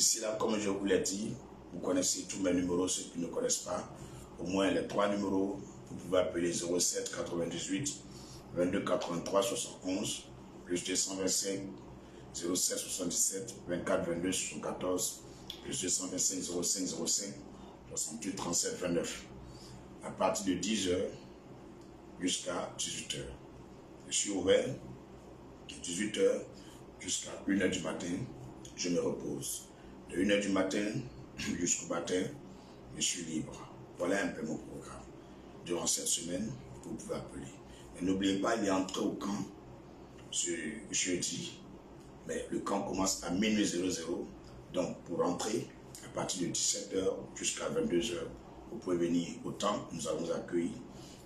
D'ici là, comme je vous l'ai dit, vous connaissez tous mes numéros, ceux qui ne connaissent pas. Au moins les 3 numéros, vous pouvez appeler 07 98 22 83 71, plus 225 07 77 24 22 74, plus 225 05 05 68 37 29. À partir de 10h jusqu'à 18h. Je suis ouvert de 18h jusqu'à 1h du matin. Je me repose. De 1h du matin jusqu'au matin, je suis libre. Voilà un peu mon programme. Durant cette semaine, vous pouvez appeler. Et n'oubliez pas, il est entré au camp ce jeudi. Mais le camp commence à minuit 00. Donc, pour rentrer, à partir de 17h jusqu'à 22h, vous pouvez venir au temple, nous allons accueillir.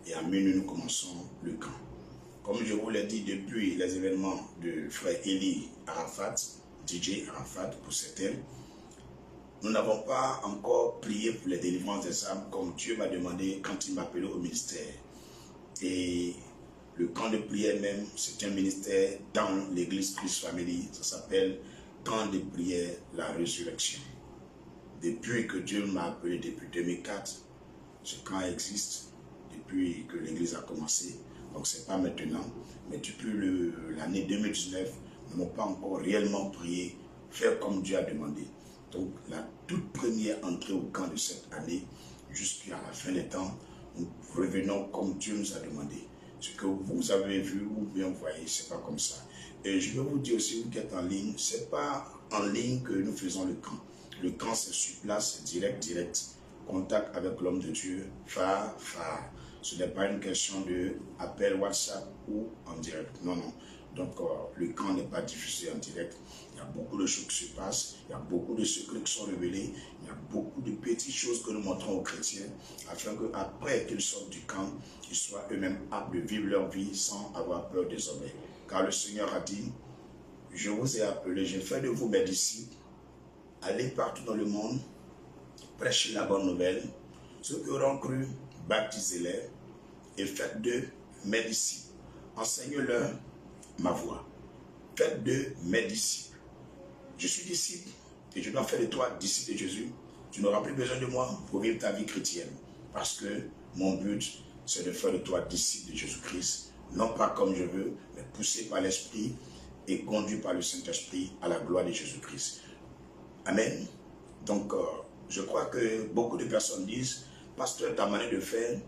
Et à minuit, nous commençons le camp. Comme je vous l'ai dit depuis les événements de frère Eli Arafat, DJ Arafat pour certains, nous n'avons pas encore prié pour les délivrances des âmes comme Dieu m'a demandé quand il m'appelait au ministère. Et le camp de prière même, c'est un ministère dans l'église Christ Family. Ça s'appelle camp de prière, la résurrection. Depuis que Dieu m'a appelé, depuis 2004, ce camp existe, depuis que l'église a commencé. Donc ce n'est pas maintenant, mais depuis l'année 2019, nous n'avons pas encore réellement prié, faire comme Dieu a demandé. Donc la toute première entrée au camp de cette année, jusqu'à la fin des temps, nous revenons comme Dieu nous a demandé. Ce que vous avez vu ou bien voyez, ce n'est pas comme ça. Et je vais vous dire aussi, vous qui êtes en ligne, ce n'est pas en ligne que nous faisons le camp. Le camp, c'est sur place, c'est direct. Contact avec l'homme de Dieu, phare. Ce n'est pas une question de appel WhatsApp ou en direct. Non. Donc, le camp n'est pas diffusé en direct. Il y a beaucoup de choses qui se passent. Il y a beaucoup de secrets qui sont révélés. Il y a beaucoup de petites choses que nous montrons aux chrétiens afin qu'après qu'ils sortent du camp, ils soient eux-mêmes aptes de vivre leur vie sans avoir peur désormais. Car le Seigneur a dit, je vous ai appelé, j'ai fait de vous mes disciples. Allez partout dans le monde, prêchez la bonne nouvelle. Ceux qui auront cru, baptisez-les et faites d'eux mes disciples. Enseignez-leur ma voix. Faites d'eux mes disciples. Je suis disciple et je dois faire de toi disciple de Jésus. Tu n'auras plus besoin de moi pour vivre ta vie chrétienne. Parce que mon but, c'est de faire de toi disciple de Jésus-Christ. Non pas comme je veux, mais poussé par l'Esprit et conduit par le Saint-Esprit à la gloire de Jésus-Christ. Amen. Donc, je crois que beaucoup de personnes disent, pasteur, ta manière de faire,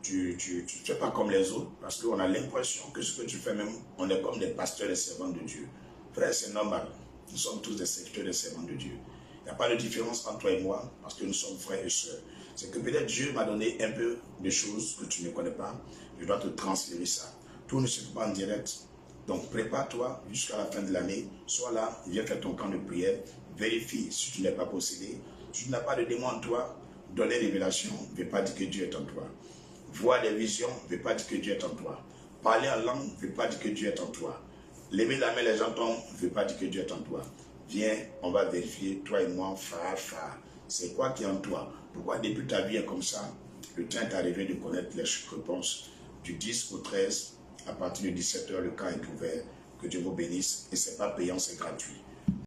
tu ne fais pas comme les autres, parce qu'on a l'impression que ce que tu fais même, on est comme des pasteurs et des servants de Dieu. Frère, c'est normal. Nous sommes tous des serviteurs et des servants de Dieu. Il n'y a pas de différence entre toi et moi, parce que nous sommes frères et sœurs. C'est que peut-être Dieu m'a donné un peu de choses que tu ne connais pas. Je dois te transférer ça. Tout ne se fait pas en direct. Donc prépare-toi jusqu'à la fin de l'année. Sois là, viens faire ton camp de prière. Vérifie si tu n'es pas possédé. Si tu n'as pas de démon en toi, donne les révélations. Ne veut pas dire que Dieu est en toi. Voir des visions ne veut pas dire que Dieu est en toi. Parler en langue ne veut pas dire que Dieu est en toi. Lever la main, les entendre ne veut pas dire que Dieu est en toi. Viens, on va vérifier, toi et moi, phare. C'est quoi qui est en toi? Pourquoi depuis ta vie est comme ça? Le temps est arrivé de connaître les réponses. Du 10 au 13, à partir de 17h, le camp est ouvert. Que Dieu vous bénisse. Et ce n'est pas payant, c'est gratuit.